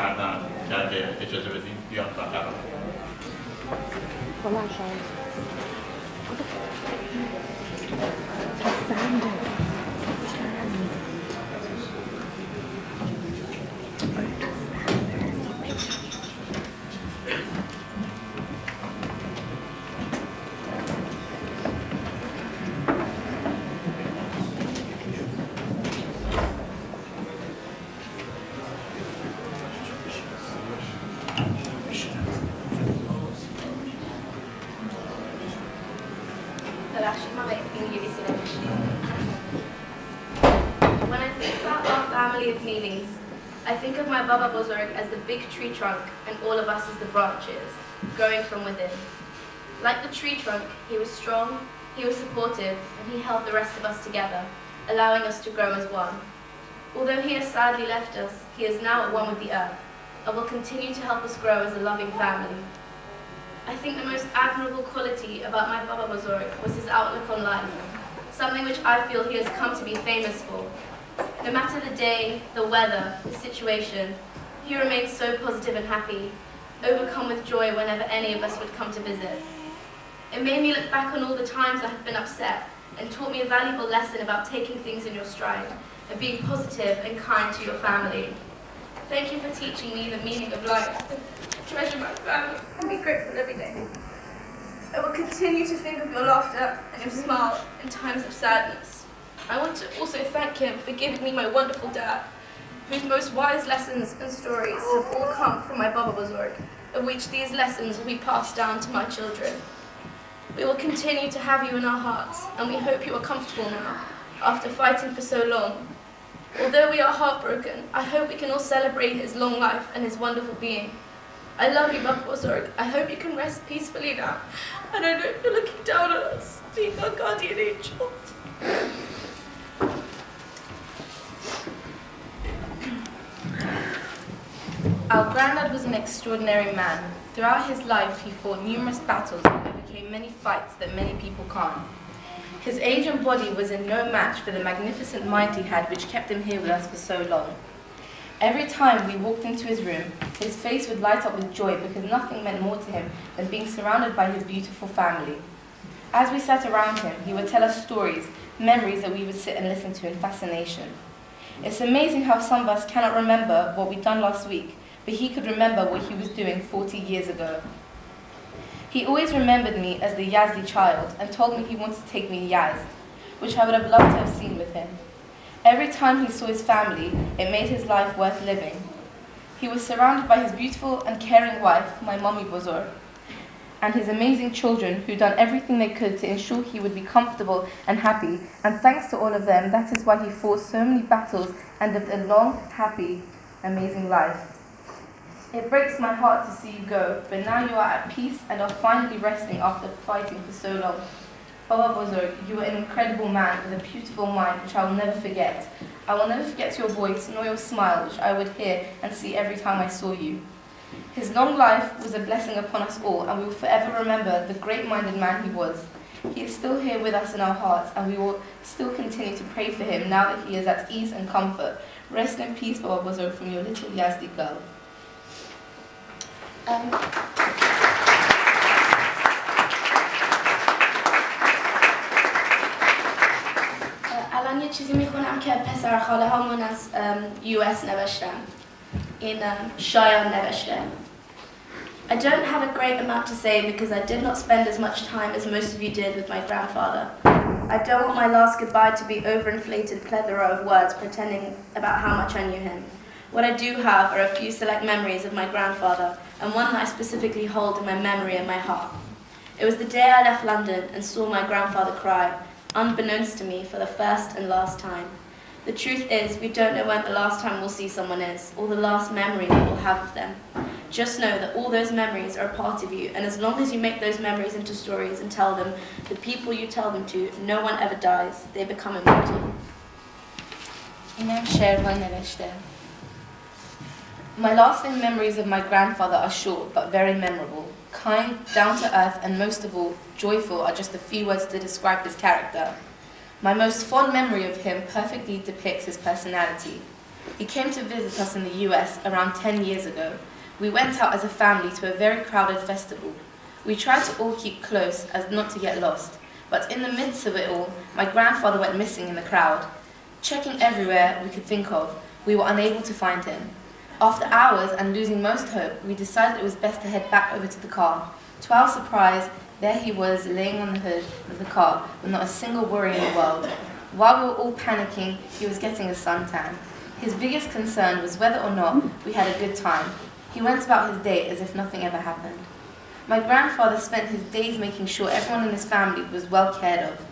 کردن که اگه اجازه بدیم بیان و قرار When I think about our family of meanings, I think of my Baba Bozorg as the big tree trunk and all of us as the branches, growing from within. Like the tree trunk, he was strong, he was supportive, and he held the rest of us together, allowing us to grow as one. Although he has sadly left us, he is now at one with the earth, and will continue to help us grow as a loving family. I think the most admirable quality about my Baba Bozorg was his outlook on life, something which I feel he has come to be famous for. No matter the day, the weather, the situation, he remains so positive and happy, overcome with joy whenever any of us would come to visit. It made me look back on all the times I have been upset and taught me a valuable lesson about taking things in your stride and being positive and kind to your family. Thank you for teaching me the meaning of life. Treasure my family and be grateful every day. I will continue to think of your laughter and your smile in times of sadness. I want to also thank him for giving me my wonderful dad, whose most wise lessons and stories have all come from my Baba Bozorg, of which these lessons will be passed down to my children. We will continue to have you in our hearts, and we hope you are comfortable now, after fighting for so long. Although we are heartbroken, I hope we can all celebrate his long life and his wonderful being. I love you, Baba Bozorg. I hope you can rest peacefully now, and I know you're looking down on us, being our guardian angel. Our granddad was an extraordinary man. Throughout his life, he fought numerous battles and overcame many fights that many people can't. His age and body was in no match for the magnificent mind he had, which kept him here with us for so long. Every time we walked into his room, his face would light up with joy because nothing meant more to him than being surrounded by his beautiful family. As we sat around him, he would tell us stories, memories that we would sit and listen to in fascination. It's amazing how some of us cannot remember what we'd done last week, but he could remember what he was doing 40 years ago. He always remembered me as the Yazdi child and told me he wanted to take me to Yazd, which I would have loved to have seen with him. Every time he saw his family, it made his life worth living. He was surrounded by his beautiful and caring wife, my Mommy Bozorg, and his amazing children who'd done everything they could to ensure he would be comfortable and happy, and thanks to all of them, that is why he fought so many battles and lived a long, happy, amazing life. It breaks my heart to see you go, but now you are at peace and are finally resting after fighting for so long. Baba Bozorg, you are an incredible man with a beautiful mind which I will never forget. I will never forget your voice nor your smile, which I would hear and see every time I saw you. His long life was a blessing upon us all, and we will forever remember the great-minded man he was. He is still here with us in our hearts, and we will still continue to pray for him now that he is at ease and comfort. Rest in peace, Baba Bozorg, from your little Yazdi girl. الان یه چیزی میخونم که پسر خاله هامون از US نوشتن. این شایان نوشته. I don't have a great amount to say because I did not spend as much time as most of you did with my grandfather. I don't want my last goodbye to be overinflated plethora of words pretending about how much I knew him. What I do have are a few select memories of my grandfather, and one that I specifically hold in my memory and my heart. It was the day I left London and saw my grandfather cry, unbeknownst to me, for the first and last time. The truth is, we don't know when the last time we'll see someone is, or the last memory we will have of them. Just know that all those memories are a part of you, and as long as you make those memories into stories and tell them, the people you tell them to, no one ever dies, they become immortal. اینم شعرهای نوشته. My lasting memories of my grandfather are short but very memorable. Kind, down to earth, and most of all, joyful are just a few words to describe his character. My most fond memory of him perfectly depicts his personality. He came to visit us in the US around 10 years ago. We went out as a family to a very crowded festival. We tried to all keep close as not to get lost, but in the midst of it all, my grandfather went missing in the crowd. Checking everywhere we could think of, we were unable to find him. After hours and losing most hope, we decided it was best to head back over to the car. To our surprise, there he was laying on the hood of the car with not a single worry in the world. While we were all panicking, he was getting a suntan. His biggest concern was whether or not we had a good time. He went about his day as if nothing ever happened. My grandfather spent his days making sure everyone in his family was well cared of.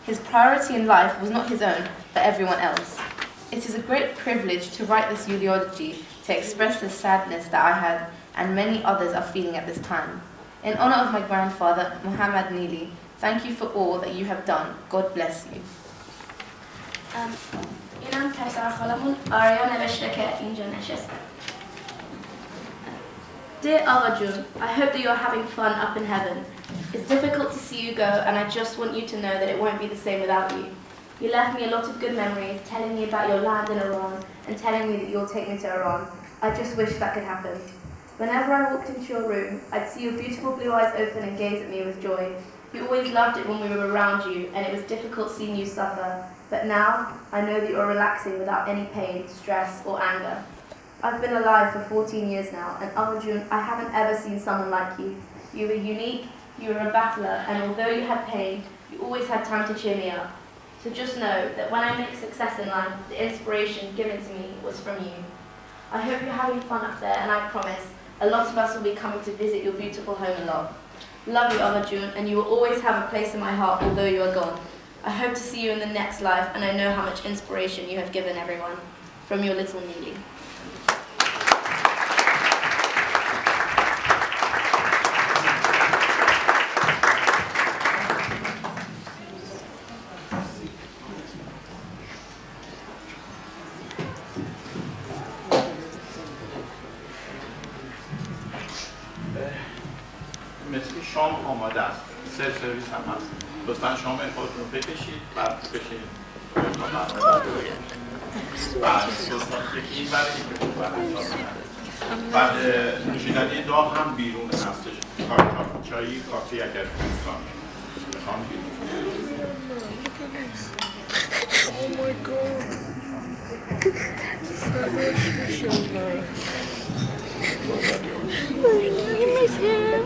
His priority in life was not his own, but everyone else. It is a great privilege to write this eulogy to express the sadness that I had and many others are feeling at this time. In honor of my grandfather, Muhammad Neely, thank you for all that you have done. God bless you. اینم پسر خالمون آریا نوشته که اینجا نشسته. Dear Aga Jun, I hope that you're having fun up in heaven. It's difficult to see you go, and I just want you to know that it won't be the same without you. You left me a lot of good memories, telling me about your land in Iran, and telling me that you'll take me to Iran. I just wish that could happen. Whenever I walked into your room, I'd see your beautiful blue eyes open and gaze at me with joy. You always loved it when we were around you, and it was difficult seeing you suffer. But now, I know that you're relaxing without any pain, stress, or anger. I've been alive for 14 years now, and Arjun, I haven't ever seen someone like you. You were unique, you were a battler, and although you had pain, you always had time to cheer me up. So just know that when I make success in life, the inspiration given to me was from you. I hope you're having fun up there, and I promise, a lot of us will be coming to visit your beautiful home a lot. Love you, Arjun, and you will always have a place in my heart although you are gone. I hope to see you in the next life, and I know how much inspiration you have given everyone. From your little Neely. مثل شام آماده است. سرویس هم هست. لطفاً شام خودتون رو بکشید بعد بشید. بعد این برای بعد نوشیدنی داغ هم بیرون هستش. چایی کافی اگر دوستان میخوام بیرون. Oh my god. You miss him.